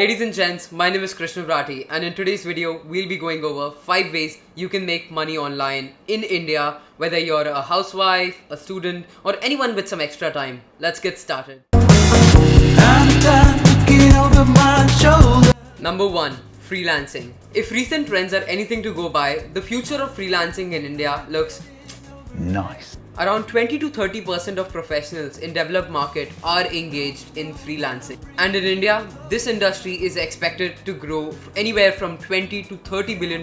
Ladies and gents, my name is Krishna Vrati, and in today's video, we'll be going over 5 ways you can make money online in India, whether you're a housewife, a student, or anyone with some extra time. Let's get started. Number 1. Freelancing. If recent trends are anything to go by, the future of freelancing in India looks nice. Around 20 to 30% of professionals in developed market are engaged in freelancing. And in India, this industry is expected to grow anywhere from $20 to $30 billion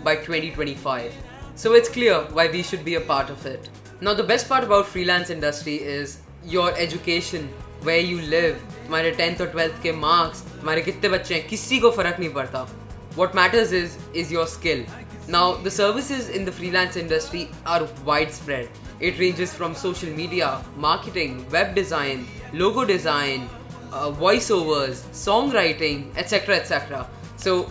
by 2025. So it's clear why we should be a part of it. Now the best part about freelance industry is your education, where you live, तुम्हारे 10th or 12th के marks, तुम्हारे कितने बच्चे हैं, किसी को फर्क नहीं पड़ता. What matters is your skill. Now the services in the freelance industry are widespread. It ranges from social media, marketing, web design, logo design, voiceovers, songwriting, etc. etc. So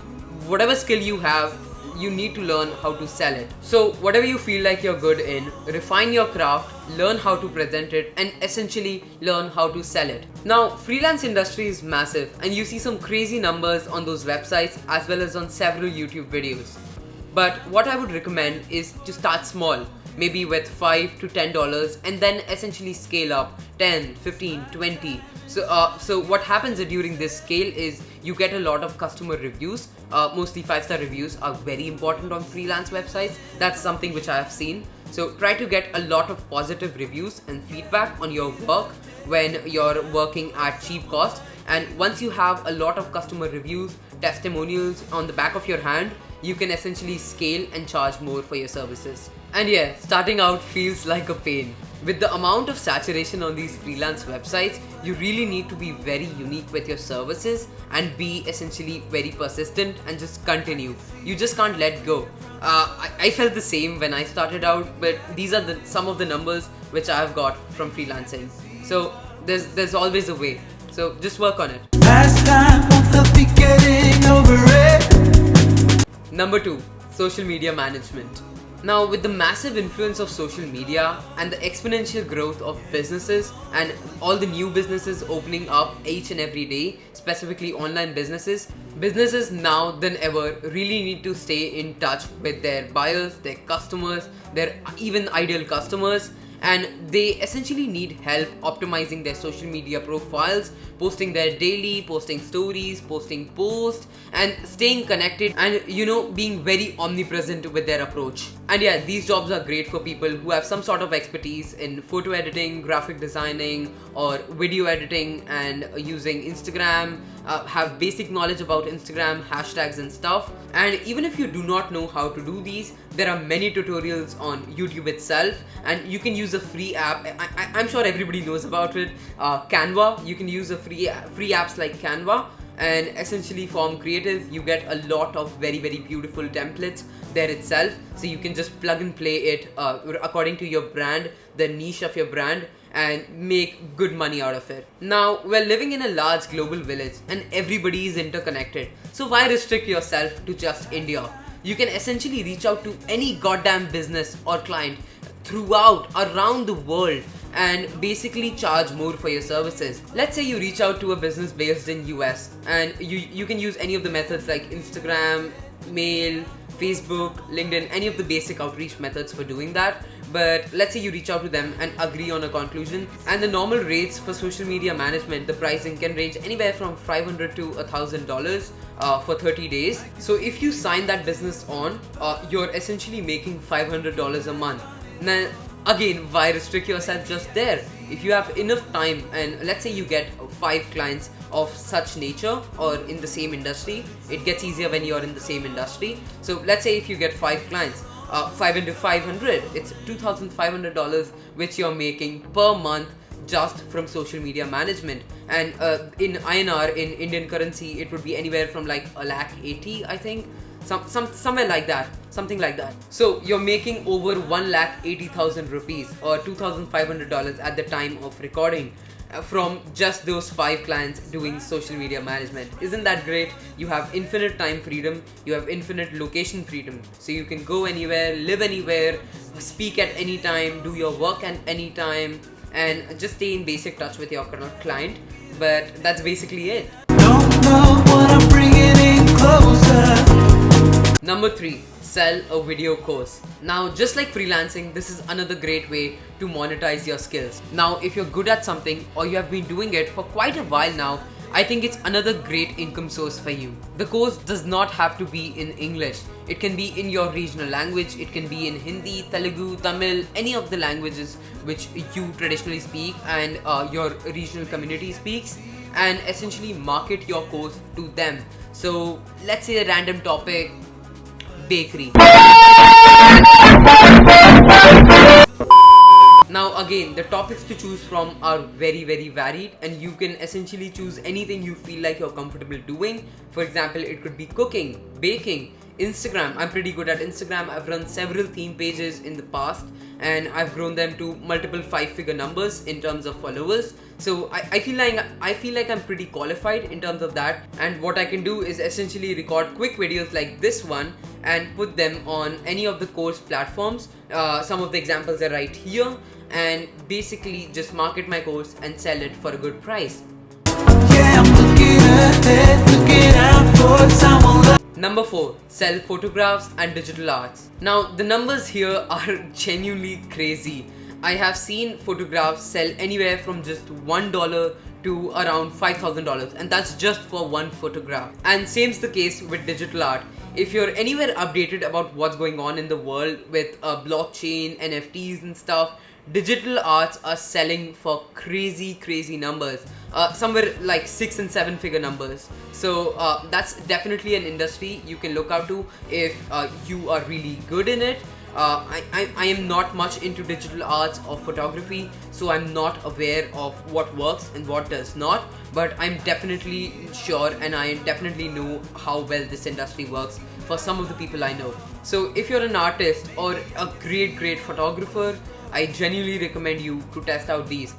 whatever skill you have, you need to learn how to sell it. So whatever you feel like you're good in, refine your craft, learn how to present it, and essentially learn how to sell it. Now freelance industry is massive, and you see some crazy numbers on those websites as well as on several YouTube videos. But what I would recommend is to start small, maybe with $5 to $10, and then essentially scale up 10, 15, 20. So what happens during this scale is you get a lot of customer reviews. Mostly 5-star reviews are very important on freelance websites. That's something which I have seen. So try to get a lot of positive reviews and feedback on your work when you're working at cheap cost. And once you have a lot of customer reviews, testimonials on the back of your hand, you can essentially scale and charge more for your services. And yeah, starting out feels like a pain. With the amount of saturation on these freelance websites, you really need to be very unique with your services and be essentially very persistent and just continue. You just can't let go. I felt the same when I started out, but these are some of the numbers which I have got from freelancing. So there's always a way. So just work on it. Number 2. Social media management. Now, with the massive influence of social media and the exponential growth of businesses and all the new businesses opening up each and every day, specifically online businesses now than ever really need to stay in touch with their buyers, their customers, their even ideal customers. And they essentially need help optimizing their social media profiles, posting their daily, posting stories, posting posts, and staying connected and being very omnipresent with their approach. And yeah, these jobs are great for people who have some sort of expertise in photo editing, graphic designing, or video editing and using Instagram, have basic knowledge about Instagram, hashtags and stuff. And even if you do not know how to do these, there are many tutorials on YouTube itself, and you can use a free app. I'm sure everybody knows about it, Canva. You can use a free apps like Canva and essentially form creative. You get a lot of very beautiful templates there itself, so you can just plug and play it according to your brand, the niche of your brand, and make good money out of it. Now, we're living in a large global village and everybody is interconnected. So why restrict yourself to just India? You can essentially reach out to any goddamn business or client around the world and basically charge more for your services. Let's say you reach out to a business based in US, and you can use any of the methods like Instagram, mail, Facebook, LinkedIn, any of the basic outreach methods for doing that. But let's say you reach out to them and agree on a conclusion, and the normal rates for social media management, the pricing can range anywhere from $500 to $1,000 for 30 days. So if you sign that business on, you're essentially making $500 a month. Now again, why restrict yourself just there? If you have enough time, and let's say you get 5 clients of such nature or in the same industry, it gets easier when you're in the same industry. So let's say if you get 5 clients, 5 into 500, it's $2,500 which you're making per month just from social media management. And in INR, in Indian currency, it would be anywhere from like $180,000, I think, somewhere like that, something like that. So you're making over 1,80,000 rupees or $2,500 at the time of recording from just those 5 clients doing social media management. Isn't that great? You have infinite time freedom, you have infinite location freedom, so you can go anywhere, live anywhere, speak at any time, do your work at any time, and just stay in basic touch with your client. But that's basically it. Don't know what Number 3, sell a video course. Now, just like freelancing, this is another great way to monetize your skills. Now, if you're good at something or you have been doing it for quite a while now, I think it's another great income source for you. The course does not have to be in English. It can be in your regional language, it can be in Hindi, Telugu, Tamil, any of the languages which you traditionally speak and your regional community speaks, and essentially market your course to them. So let's say a random topic, bakery. Now again, the topics to choose from are very varied, and you can essentially choose anything you feel like you're comfortable doing. For example, it could be cooking, baking, Instagram. I'm pretty good at Instagram. I've run several theme pages in the past and I've grown them to multiple 5-figure numbers in terms of followers. So I feel like I'm pretty qualified in terms of that, and what I can do is essentially record quick videos like this one and put them on any of the course platforms. Some of the examples are right here, and basically just market my course and sell it for a good price. Yeah, I'm looking out for someone. Number 4, sell photographs and digital arts. Now the numbers here are genuinely crazy. I have seen photographs sell anywhere from just $1 to around $5,000, and that's just for one photograph. And same's the case with digital art. If you're anywhere updated about what's going on in the world with blockchain, NFTs and stuff, digital arts are selling for crazy numbers, somewhere like 6 and 7 figure numbers. So that's definitely an industry you can look out to if you are really good in it. I am not much into digital arts or photography, so I'm not aware of what works and what does not, but I'm definitely sure and I definitely know how well this industry works for some of the people I know. So if you're an artist or a great photographer, I genuinely recommend you to test out these.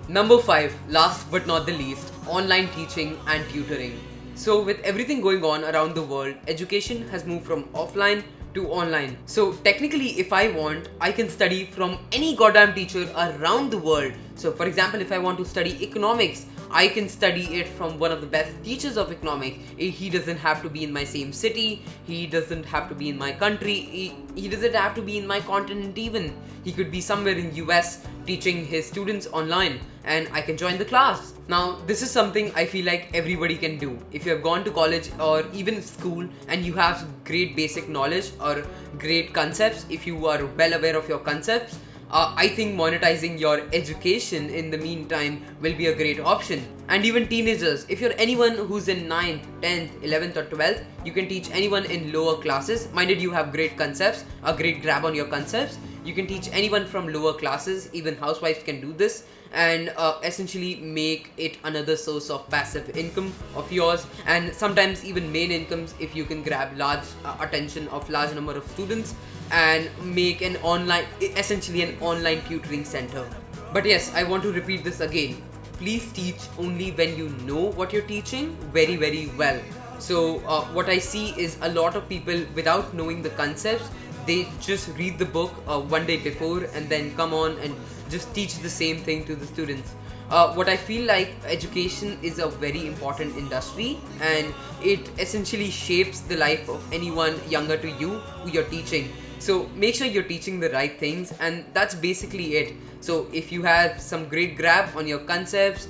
Number 5, last but not the least, online teaching and tutoring. So with everything going on around the world, education has moved from offline to online. So technically, if I want, I can study from any goddamn teacher around the world. So for example, if I want to study economics, I can study it from one of the best teachers of economics. He doesn't have to be in my same city, he doesn't have to be in my country, he doesn't have to be in my continent even. He could be somewhere in US teaching his students online, and I can join the class. Now this is something I feel like everybody can do. If you have gone to college or even school and you have great basic knowledge or great concepts, if you are well aware of your concepts, I think monetizing your education in the meantime will be a great option. And even teenagers, if you're anyone who's in 9th, 10th, 11th or 12th, you can teach anyone in lower classes. Minded you have great concepts, a great grab on your concepts, you can teach anyone from lower classes. Even housewives can do this, and essentially make it another source of passive income of yours, and sometimes even main incomes if you can grab large attention of large number of students and make an online, essentially an online tutoring center. But yes, I want to repeat this again. Please teach only when you know what you're teaching very well. So what I see is a lot of people, without knowing the concepts, they just read the book one day before and then come on and just teach the same thing to the students. What I feel like, education is a very important industry, and it essentially shapes the life of anyone younger to you who you're teaching. So make sure you're teaching the right things, and that's basically it. So if you have some great grab on your concepts,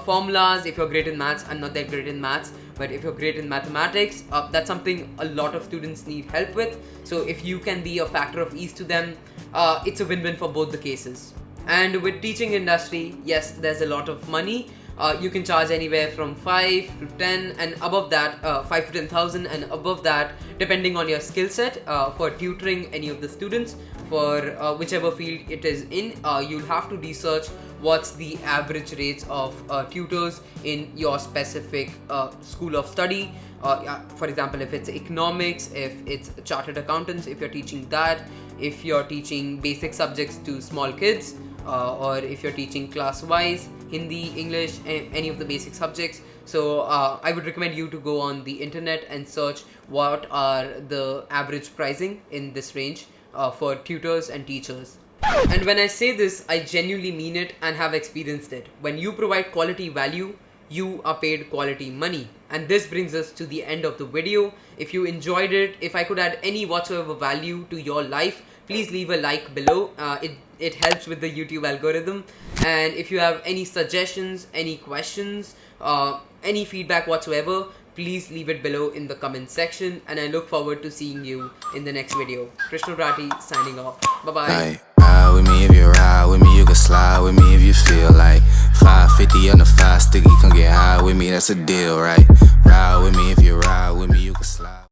formulas, if you're great in maths, I'm not that great in maths, but if you're great in mathematics, that's something a lot of students need help with. So if you can be a factor of ease to them, it's a win-win for both the cases. And with teaching industry, yes, there's a lot of money. You can charge anywhere from 5 to 10 and above that, 5 to 10,000 and above that, depending on your skill set, for tutoring any of the students for whichever field it is in. You'll have to research what's the average rates of tutors in your specific school of study. For example, if it's economics, if it's chartered accountants, if you're teaching that, if you're teaching basic subjects to small kids, or if you're teaching class-wise, Hindi, English, any of the basic subjects. So I would recommend you to go on the internet and search what are the average pricing in this range for tutors and teachers. And when I say this, I genuinely mean it and have experienced it. When you provide quality value, you are paid quality money. And this brings us to the end of the video. If you enjoyed it, if I could add any whatsoever value to your life, please leave a like below. It helps with the YouTube algorithm. And if you have any suggestions, any questions, any feedback whatsoever, please leave it below in the comment section, and I look forward to seeing you in the next video. Krishna Rati signing off. Bye bye. Ride with me if you ride with me, you can slide with me if you feel like 550 on the 5 sticky, come get high with me, that's a deal, right? Ride with me if you ride with me, you can slide.